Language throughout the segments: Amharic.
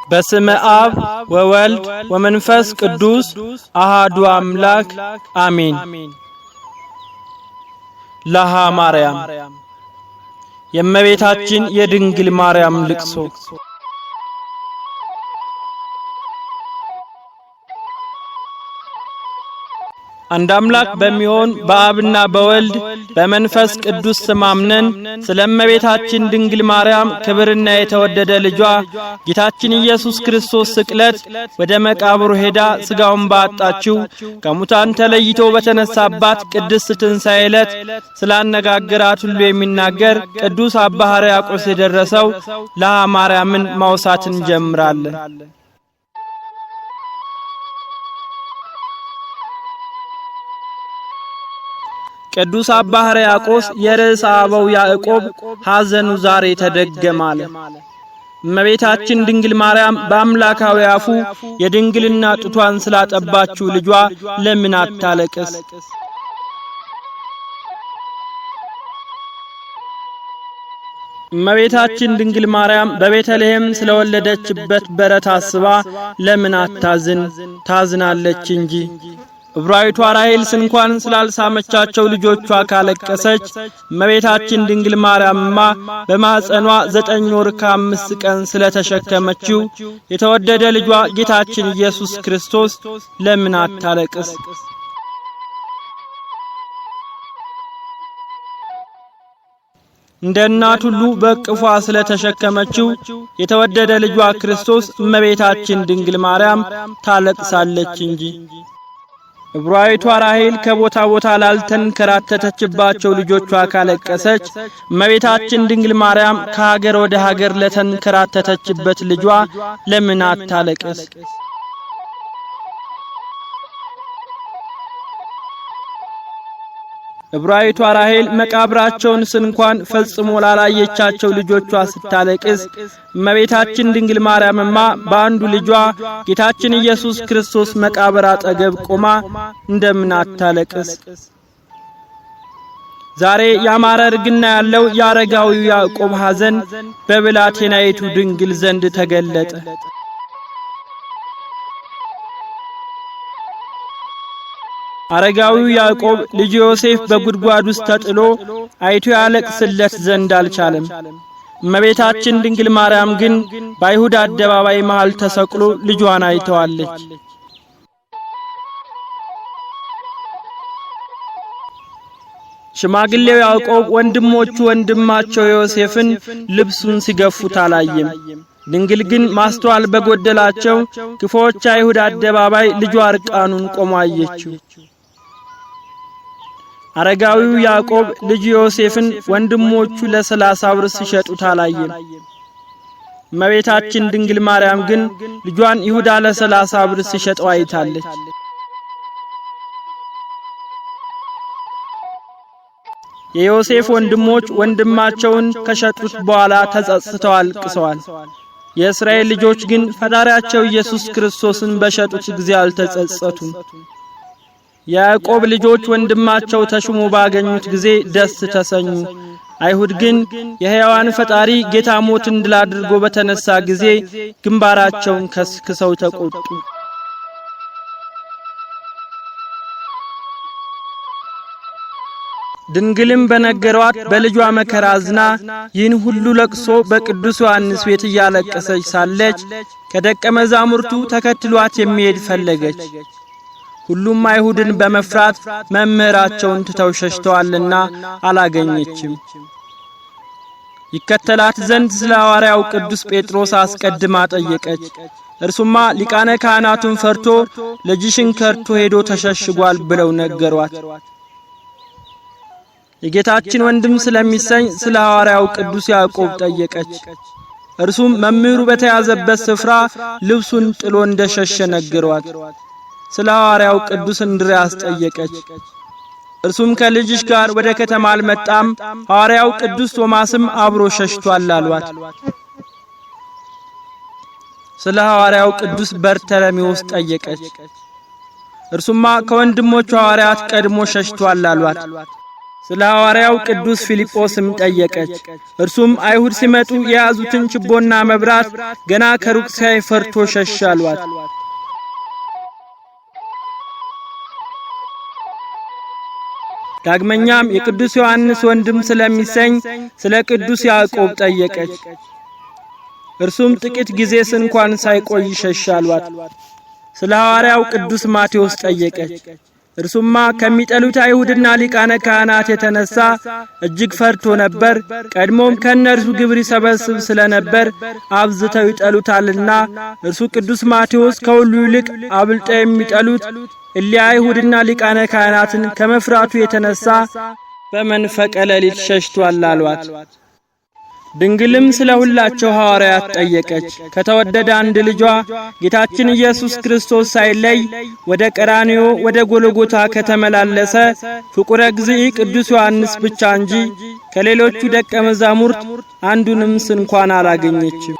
በስመ አብ ወወልድ ወመንፈስ ቅዱስ አሃዱ አምላክ አሜን። ለሃ ማርያም የእመቤታችን የድንግል ማርያም ልቅሶ። አንድ አምላክ በሚሆን በአብና በወልድ በመንፈስ ቅዱስ ስም አምነን ስለ እመቤታችን ድንግል ማርያም ክብርና የተወደደ ልጇ ጌታችን ኢየሱስ ክርስቶስ ስቅለት ወደ መቃብሩ ሄዳ ሥጋውን ባጣችው ከሙታን ተለይቶ በተነሳባት ቅድስት ትንሣኤ ዕለት ስላነጋገራት ሁሉ የሚናገር ቅዱስ አባ ሕርያቆስ የደረሰው ለሃ ማርያምን ማውሳት እንጀምራለን። ቅዱስ አባ ሕርያቆስ የርዕሰ አበው ያዕቆብ ሐዘኑ ዛሬ ተደገማለ። እመቤታችን ድንግል ማርያም በአምላካዊ አፉ የድንግልና ጡቷን ስላጠባችው ልጇ ለምን አታለቅስ? እመቤታችን ድንግል ማርያም በቤተልሔም ስለወለደችበት በረት አስባ ለምን አታዝን? ታዝናለች እንጂ። ዕብራዊቷ ራሔል እንኳን ስላልሳመቻቸው ልጆቿ ካለቀሰች እመቤታችን ድንግል ማርያምማ በማኅፀኗ 9 ወር ከ5 ቀን ስለተሸከመችው የተወደደ ልጇ ጌታችን ኢየሱስ ክርስቶስ ለምን አታለቅስ? እንደ እናት ሁሉ በቅፏ ስለተሸከመችው የተወደደ ልጇ ክርስቶስ እመቤታችን ድንግል ማርያም ታለቅሳለች እንጂ። ዕብራዊቷ ራሔል ከቦታ ቦታ ላልተንከራተተችባቸው ልጆቿ ካለቀሰች እመቤታችን ድንግል ማርያም ከሀገር ወደ ሀገር ለተንከራተተችበት ልጇ ለምን አታለቅስ? ዕብራዊቷ ራሔል መቃብራቸውን እንኳን ፈጽሞ ላላየቻቸው ልጆቿ ስታለቅስ እመቤታችን ድንግል ማርያምማ በአንዱ ልጇ ጌታችን ኢየሱስ ክርስቶስ መቃብር አጠገብ ቆማ እንደምን አታለቅስ? ዛሬ ያማረ እርግና ያለው ያረጋዊው ያዕቆብ ሐዘን በብላቴናይቱ ድንግል ዘንድ ተገለጠ። አረጋዊው ያዕቆብ ልጅ ዮሴፍ በጉድጓድ ውስጥ ተጥሎ አይቶ ያለቅስለት ዘንድ አልቻለም። እመቤታችን ድንግል ማርያም ግን በአይሁድ አደባባይ መሃል ተሰቅሎ ልጇን አይተዋለች። ሽማግሌው ያዕቆብ ወንድሞቹ ወንድማቸው ዮሴፍን ልብሱን ሲገፉት አላየም። ድንግል ግን ማስተዋል በጎደላቸው ክፉዎች አይሁድ አደባባይ ልጇ እርቃኑን ቆሞ አየችው። አረጋዊው ያዕቆብ ልጅ ዮሴፍን ወንድሞቹ ለ30 ብር ሲሸጡት አላየም። እመቤታችን ድንግል ማርያም ግን ልጇን ይሁዳ ለ30 ብር ሲሸጠው አይታለች። የዮሴፍ ወንድሞች ወንድማቸውን ከሸጡት በኋላ ተጸጽተው አልቅሰዋል። የእስራኤል ልጆች ግን ፈጣሪያቸው ኢየሱስ ክርስቶስን በሸጡት ጊዜ አልተጸጸቱም። ያዕቆብ ልጆች ወንድማቸው ተሹሞ ባገኙት ጊዜ ደስ ተሰኙ። አይሁድ ግን የሕያዋን ፈጣሪ ጌታ ሞትን ድል አድርጎ በተነሳ ጊዜ ግንባራቸውን ከስክሰው ተቆጡ። ድንግልም በነገሯት በልጇ መከራ አዝና ይህን ሁሉ ለቅሶ በቅዱስ ዮሐንስ ቤት እያለቀሰች ሳለች ከደቀ መዛሙርቱ ተከትሏት የሚሄድ ፈለገች። ሁሉም አይሁድን በመፍራት መምህራቸውን ትተው ሸሽተዋልና አላገኘችም። ይከተላት ዘንድ ስለ ሐዋርያው ቅዱስ ጴጥሮስ አስቀድማ ጠየቀች። እርሱማ ሊቃነ ካህናቱን ፈርቶ ልጅሽን ከርቶ ሄዶ ተሸሽጓል ብለው ነገሯት። የጌታችን ወንድም ስለሚሰኝ ስለ ሐዋርያው ቅዱስ ያዕቆብ ጠየቀች። እርሱም መምህሩ በተያዘበት ስፍራ ልብሱን ጥሎ እንደሸሸ ነገሯት። ስለ ሐዋርያው ቅዱስ እንድርያስ ጠየቀች። እርሱም ከልጅሽ ጋር ወደ ከተማ አልመጣም፣ ሐዋርያው ቅዱስ ቶማስም አብሮ ሸሽቷል አሏት። ስለ ሐዋርያው ቅዱስ በርተለሜዎስ ጠየቀች። እርሱማ ከወንድሞቹ ሐዋርያት ቀድሞ ሸሽቷል አሏት። ስለ ሐዋርያው ቅዱስ ፊልጶስም ጠየቀች። እርሱም አይሁድ ሲመጡ የያዙትን ችቦና መብራት ገና ከሩቅ ሲያይ ፈርቶ ሸሽ አሏት። ዳግመኛም የቅዱስ ዮሐንስ ወንድም ስለሚሰኝ ስለ ቅዱስ ያዕቆብ ጠየቀች። እርሱም ጥቂት ጊዜስ እንኳን ሳይቆይ ሸሽ አሏት። ስለ ሐዋርያው ቅዱስ ማቴዎስ ጠየቀች። እርሱማ ከሚጠሉት አይሁድና ሊቃነ ካህናት የተነሳ እጅግ ፈርቶ ነበር። ቀድሞም ከነርሱ ግብር ይሰበስብ ስለነበር አብዝተው ይጠሉታልና። እርሱ ቅዱስ ማቴዎስ ከሁሉ ይልቅ አብልጠው የሚጠሉት እሊያ አይሁድና ሊቃነ ካህናትን ከመፍራቱ የተነሳ በመንፈቀ ሌሊት ሸሽቷል አሏት። ድንግልም ስለ ሁላቸው ሐዋርያት ጠየቀች። ከተወደደ አንድ ልጇ ጌታችን ኢየሱስ ክርስቶስ ሳይለይ ወደ ቀራንዮ ወደ ጎልጎታ ከተመላለሰ ፍቁረ እግዚእ ቅዱስ ዮሐንስ ብቻ እንጂ ከሌሎቹ ደቀ መዛሙርት አንዱንም እንኳን አላገኘችም።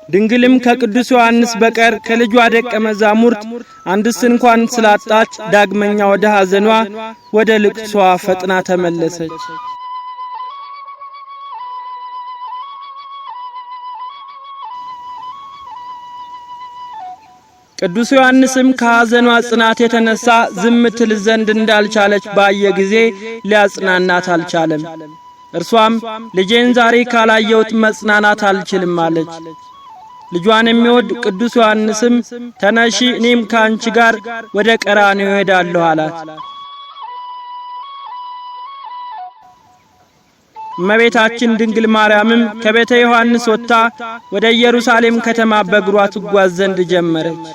ድንግልም ከቅዱስ ዮሐንስ በቀር ከልጇ ደቀ መዛሙርት አንድስ እንኳን ስላጣች ዳግመኛ ወደ ሐዘኗ ወደ ልቅሷ ፈጥና ተመለሰች። ቅዱስ ዮሐንስም ከሐዘኗ ጽናት የተነሳ ዝም ትል ዘንድ እንዳልቻለች ባየ ጊዜ ሊያጽናናት አልቻለም። እርሷም ልጄን ዛሬ ካላየሁት መጽናናት አልችልም አለች። ልጇን የሚወድ ቅዱስ ዮሐንስም ተነሺ እኔም ካንቺ ጋር ወደ ቀራንዮ ሄዳለሁ አላት። እመቤታችን ድንግል ማርያምም ከቤተ ዮሐንስ ወጥታ ወደ ኢየሩሳሌም ከተማ በእግሯ ትጓዝ ዘንድ ጀመረች።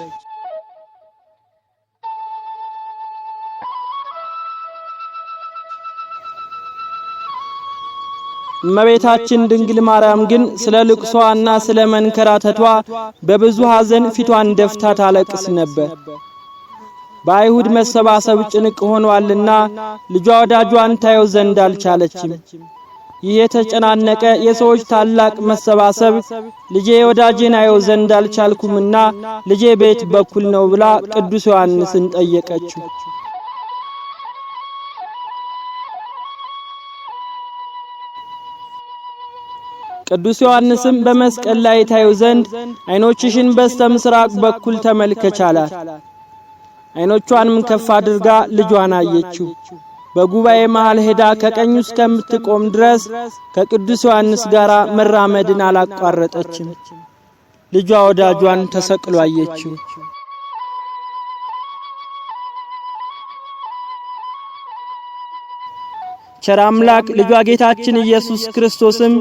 እመቤታችን ድንግል ማርያም ግን ስለ ልቅሷና ስለ መንከራተቷ በብዙ ሐዘን ፊቷን ደፍታ ታለቅስ ነበር። በአይሁድ መሰባሰብ ጭንቅ ሆኗልና ልጇ ወዳጇን ታየው ዘንድ አልቻለችም። ይህ የተጨናነቀ የሰዎች ታላቅ መሰባሰብ ልጄ ወዳጄን አየው ዘንድ አልቻልኩምና ልጄ ቤት በኩል ነው ብላ ቅዱስ ዮሐንስን ጠየቀችው። ቅዱስ ዮሐንስም በመስቀል ላይ ታዩ ዘንድ አይኖችሽን በስተምስራቅ በኩል ተመልከች አላት። አይኖቿንም ከፍ አድርጋ ልጇን አየችው። በጉባኤ መሃል ሄዳ ከቀኙ እስከምትቆም ድረስ ከቅዱስ ዮሐንስ ጋር መራመድን አላቋረጠችም። ልጇ ወዳጇን ተሰቅሎ አየችው። ቸር አምላክ ልጇ ጌታችን ኢየሱስ ክርስቶስም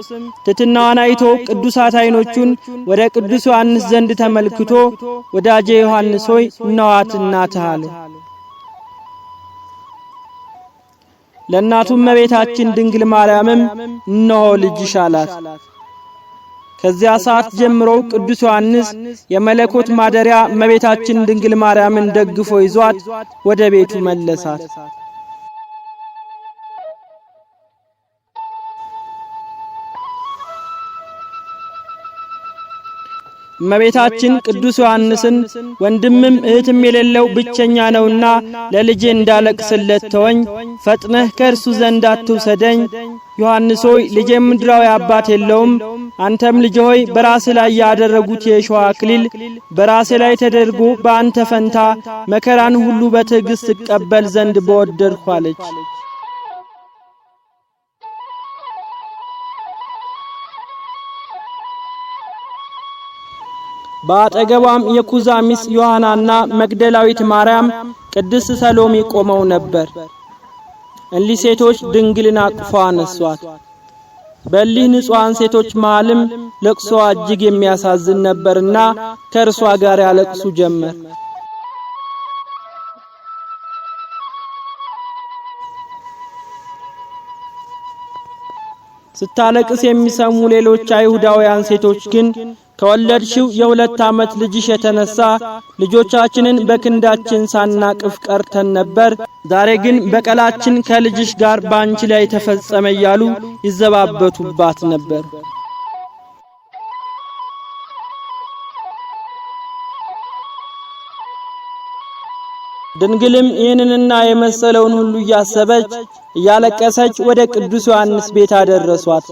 ትሕትናዋን አይቶ ቅዱሳት አይኖቹን ወደ ቅዱስ ዮሐንስ ዘንድ ተመልክቶ ወዳጄ ዮሐንስ ሆይ እነኋት እናትህ አለ። ለእናቱም እመቤታችን ድንግል ማርያምም እነሆ ልጅሽ አላት። ከዚያ ሰዓት ጀምሮ ቅዱስ ዮሐንስ የመለኮት ማደሪያ እመቤታችን ድንግል ማርያምን ደግፎ ይዟት ወደ ቤቱ መለሳት። እመቤታችን ቅዱስ ዮሐንስን ወንድምም እህትም የሌለው ብቸኛ ነውና ለልጄ እንዳለቅስለት ተወኝ፣ ፈጥነህ ከእርሱ ዘንድ አትውሰደኝ። ዮሐንስ ሆይ ልጄ ምድራዊ አባት የለውም። አንተም ልጄ ሆይ በራስህ ላይ ያደረጉት የእሾህ አክሊል በራስህ ላይ ተደርጎ በአንተ ፈንታ መከራን ሁሉ በትዕግስት እቀበል ዘንድ በወደድሁ አለች። በአጠገቧም የኩዛ ሚስት ዮሐናና መግደላዊት ማርያም፣ ቅድስት ሰሎሜ ቆመው ነበር። እሊህ ሴቶች ድንግልን አቅፈው አነሷት። በእሊህ ንጹሐን ሴቶች መሃልም ለቅሶ እጅግ የሚያሳዝን ነበርና ከእርሷ ጋር ያለቅሱ ጀመር። ስታለቅስ የሚሰሙ ሌሎች አይሁዳውያን ሴቶች ግን ከወለድሽው የ2 ዓመት ልጅሽ የተነሳ ልጆቻችንን በክንዳችን ሳናቅፍ ቀርተን ነበር፣ ዛሬ ግን በቀላችን ከልጅሽ ጋር ባንቺ ላይ ተፈጸመ እያሉ ይዘባበቱባት ነበር። ድንግልም ይህንንና የመሰለውን ሁሉ እያሰበች እያለቀሰች ወደ ቅዱስ ዮሐንስ ቤት አደረሷት።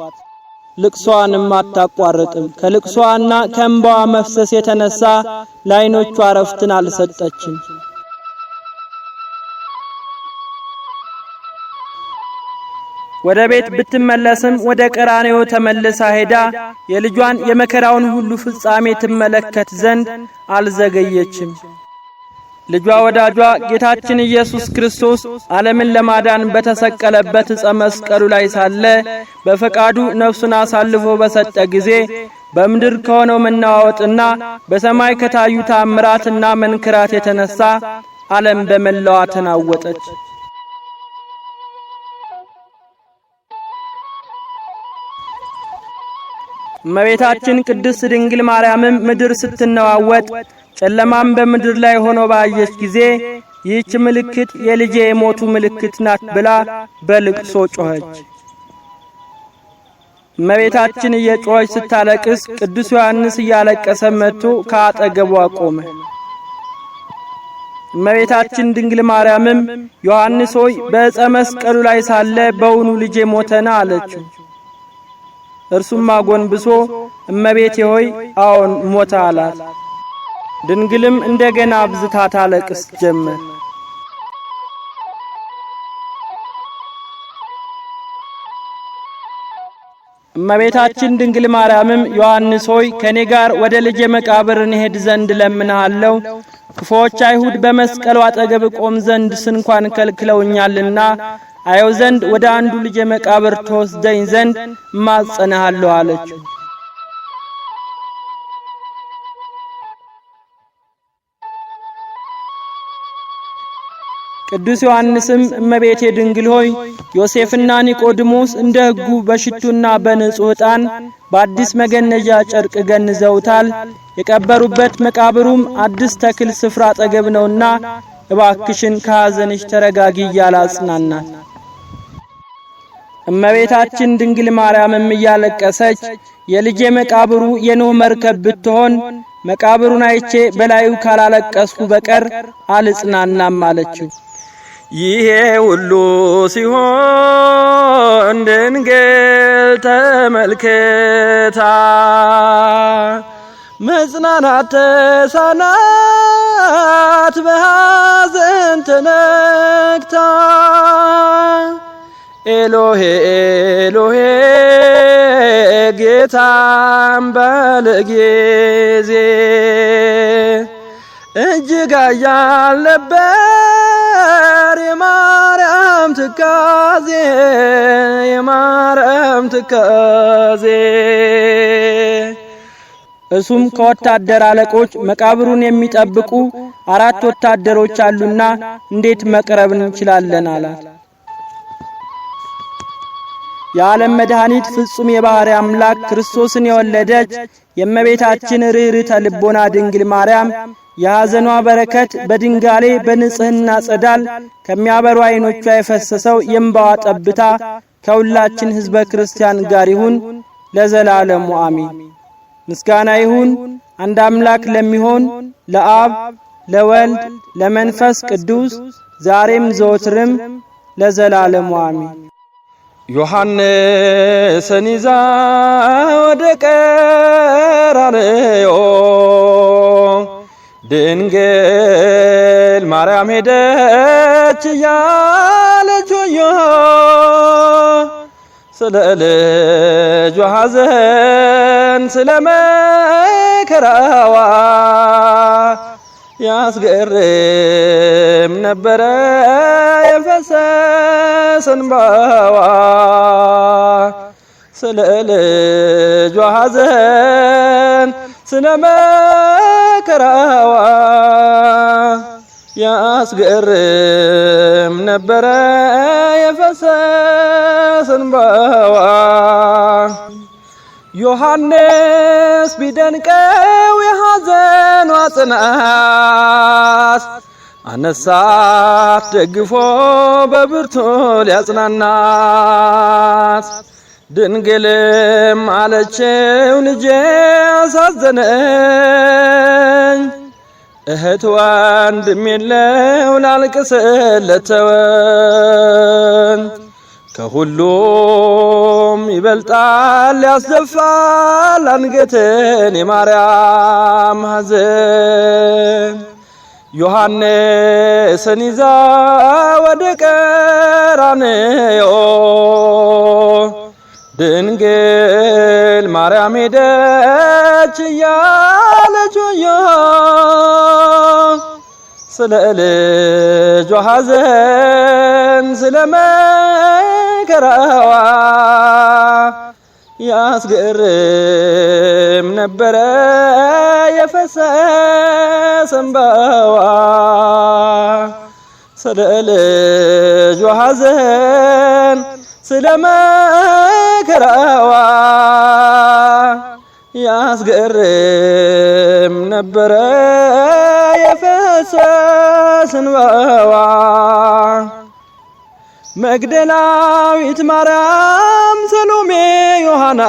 ልቅሷንም አታቋርጥም። ከልቅሷና ከእንባዋ መፍሰስ የተነሳ ለዓይኖቿ ዕረፍትን አልሰጠችም። ወደ ቤት ብትመለስም ወደ ቀራንዮ ተመልሳ ሄዳ የልጇን የመከራውን ሁሉ ፍጻሜ ትመለከት ዘንድ አልዘገየችም። ልጇ ወዳጇ ጌታችን ኢየሱስ ክርስቶስ ዓለምን ለማዳን በተሰቀለበት ዕፀ መስቀሉ ላይ ሳለ በፈቃዱ ነፍሱን አሳልፎ በሰጠ ጊዜ በምድር ከሆነው መናወጥና በሰማይ ከታዩ ተአምራትና መንክራት የተነሳ ዓለም በመላዋ ተናወጠች። እመቤታችን ቅድስት ድንግል ማርያምም ምድር ስትነዋወጥ ጨለማም በምድር ላይ ሆኖ ባየች ጊዜ ይህች ምልክት የልጄ የሞቱ ምልክት ናት ብላ በልቅሶ ጮኸች። እመቤታችን እየጮኸች ስታለቅስ ቅዱስ ዮሐንስ እያለቀሰ መጥቶ ከአጠገቧ ቆመ። እመቤታችን ድንግል ማርያምም ዮሐንስ ሆይ በዕፀ መስቀሉ ላይ ሳለ በውኑ ልጄ ሞተና አለችው። እርሱም አጎንብሶ እመቤቴ ሆይ አዎን ሞተ አላት። ድንግልም እንደገና አብዝታ ታለቅስ ጀመር። እመቤታችን ድንግል ማርያምም ዮሐንስ ሆይ ከኔ ጋር ወደ ልጄ መቃብር እንሄድ ዘንድ ለምንሃለሁ፣ ክፉዎች አይሁድ በመስቀሉ አጠገብ ቆም ዘንድ ስንኳን ከልክለውኛልና አየው ዘንድ ወደ አንዱ ልጄ መቃብር ተወስደኝ ዘንድ ማጸናሃለሁ አለችው። ቅዱስ ዮሐንስም እመቤቴ ድንግል ሆይ ዮሴፍና ኒቆዲሞስ እንደ ሕጉ በሽቱና በንጹህ ዕጣን በአዲስ መገነዣ ጨርቅ ገንዘውታል። የቀበሩበት መቃብሩም አዲስ ተክል ስፍራ አጠገብ ነውና እባክሽን ከሐዘንሽ ተረጋጊ እያለ አጽናናት። እመቤታችን ድንግል ማርያምም እያለቀሰች የልጄ መቃብሩ የኖህ መርከብ ብትሆን መቃብሩን አይቼ በላዩ ካላለቀስኩ በቀር አልጽናናም አለችው። ይሄ ሁሉ ሲሆን ድንግል ተመልክታ መጽናናት ተሳናት በሐዘን ተነክታ ኤሎሄ ኤሎሄ ጌታን ባለ ጊዜ እጅግ ኃያል ነበር የማርያም ትካዜ የማርያም ትካዜ። እሱም ከወታደር አለቆች መቃብሩን የሚጠብቁ 4 ወታደሮች አሉና እንዴት መቅረብ እንችላለን አላት። የዓለም መድኃኒት ፍጹም የባህሪ አምላክ ክርስቶስን የወለደች የእመቤታችን ርኅርኅተ ልቦና ድንግል ማርያም የሐዘኗ በረከት በድንጋሌ በንጽህና ጸዳል ከሚያበሩ ዓይኖቿ የፈሰሰው የእንባዋ ጠብታ ከሁላችን ሕዝበ ክርስቲያን ጋር ይሁን ለዘላለሙ አሜን። ምስጋና ይሁን አንድ አምላክ ለሚሆን ለአብ ለወልድ ለመንፈስ ቅዱስ ዛሬም ዘወትርም ለዘላለሙ አሜን። ዮሐንስን ይዛ ወደ ቀራንዮ ድንግል ማርያም ሄደች እያለች ወዮ ስለ ልጇ ሐዘን ስለ መከራዋ ያስገርም ነበረ የፈሰሰ እንባዋ ስለ ልጇ ሐዘን ስለ መከራዋ ያስገርም ነበረ የፈሰሰ እንባዋ። ዮሐንስ ቢደንቀው የሐዘኗ ጽናት አነሳት ደግፎ በብርቱ ሊያጽናናት። ድንግልም አለችው ልጄ አሳዘነኝ እህት ወንድም የለው ላልቅስለት ተወን ከሁሉም ይበልጣል ያስደፋል አንገትን የማርያም ሐዘን ዮሐንስን ይዛ ወደ ቀራንዮ ድንግል ማርያም ሄደች እያለች ወዮ ስለ ልጇ ሐዘን ስለ መከራዋ ያስገርም ነበረ የፈሰሰ እንባዋ ስለ ልጇ ሐዘን ስለ መከራዋ ያስገርም ነበረ የፈሰሰ እንባዋ መግደላዊት ማርያም ሰሎሜ ዮሐና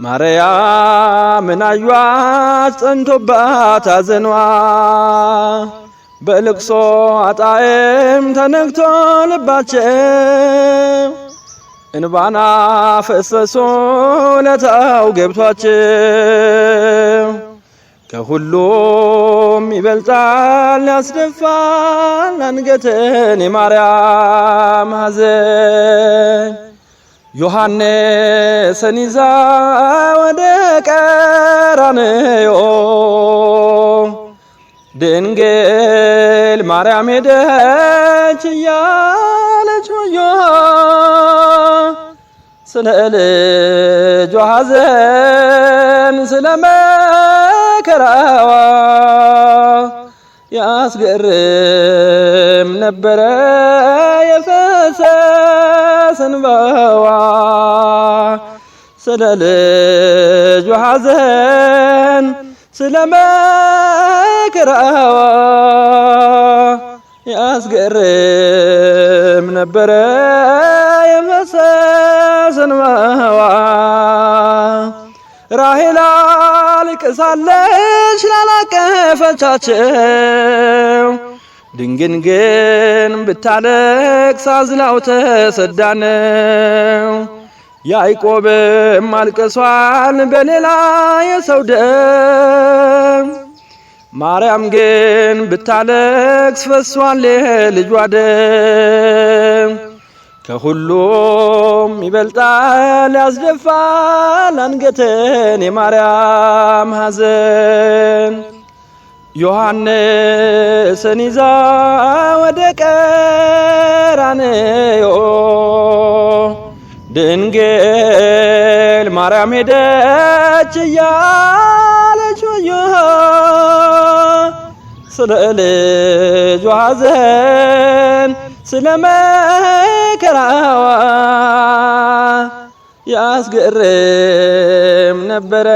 ማርያምን አዩአት ጸንቶባት ሐዘኗ በልቅሶ አጣዕም ተነክቶ ልባቸው እንባና ፈሰሶ ለታው ገብቷቸው ከሁሉም ይበልጣል ያስደፋል አንገትን የማርያም ሐዘን ዮሐንስን ይዛ ወደ ቀራንዮ ድንግል ማርያም ሄደች እያለች ወዮ ስለ ልጇ ሐዘን ስለ መከራዋ ያስገርም ነበረ የፈሰሰ እንባዋ ስለ ልጇ ሐዘን ስለ መከራዋ ያስገርም ነበረ የፈሰሰ እንባዋ ራሔል አልቅሳለች ላላቀፈቻቸው ድንግል ግን ብታለቅስ አዝላው ተሰዳ ነው ያዕቆብም አልቅሷል በሌላ የሰው ደም ማርያም ግን ብታለቅስ ፈሷል የልጇ ደም ከሁሉም ይበልጣል ያስደፋል አንገትን የማርያም ሐዘን ዮሐንስን ይዛ ወደ ቀራንዮ ድንግል ማርያም ሄደች እያለች ወዮ ስለ ልጇ ሐዘን ስለ መከራዋ ያስገርም ነበረ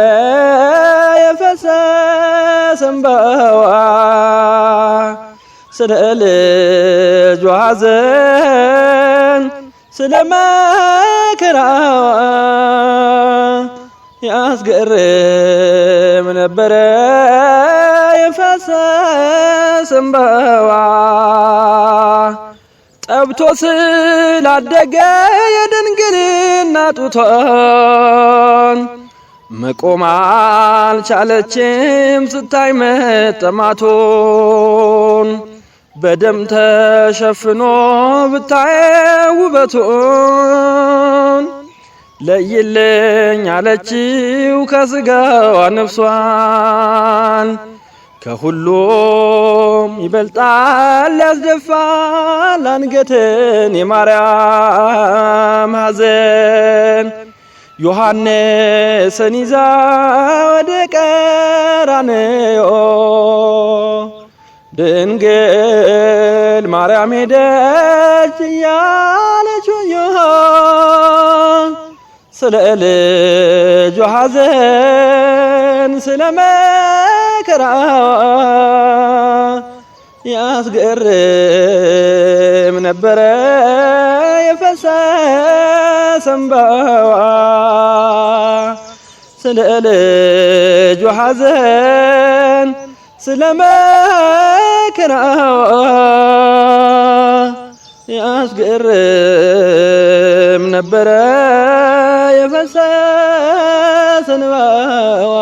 የፈሰሰ እንባዋ ስለ ልጇ ሐዘን ስለ መከራዋ ያስገርም ነበረ የፈሰሰ እንባዋ ጠብቶ ስላደገ የድንግልና ጡቷን መቆም አልቻለችም ስታይ መጠማቱን በደም ተሸፍኖ ብታይ ውበቱን ለይልኝ አለችው ከስጋዋ ነፍሷን ከሁሉም ይበልጣል ያስደፋል አንገትን የማርያም ሐዘን ዮሐንስን ይዛ ወደ ቀራንዮ ድንግል ማርያም ሄደች እያለች ወዮ ስለ ልጇ ሐዘን ስለ መከራዋ ያስገርም ነበረ የፈሰሰ እንባዋ ስለ ልጇ ሐዘን ስለመከራዋ ያስገርም ነበረ የፈሰሰ እንባዋ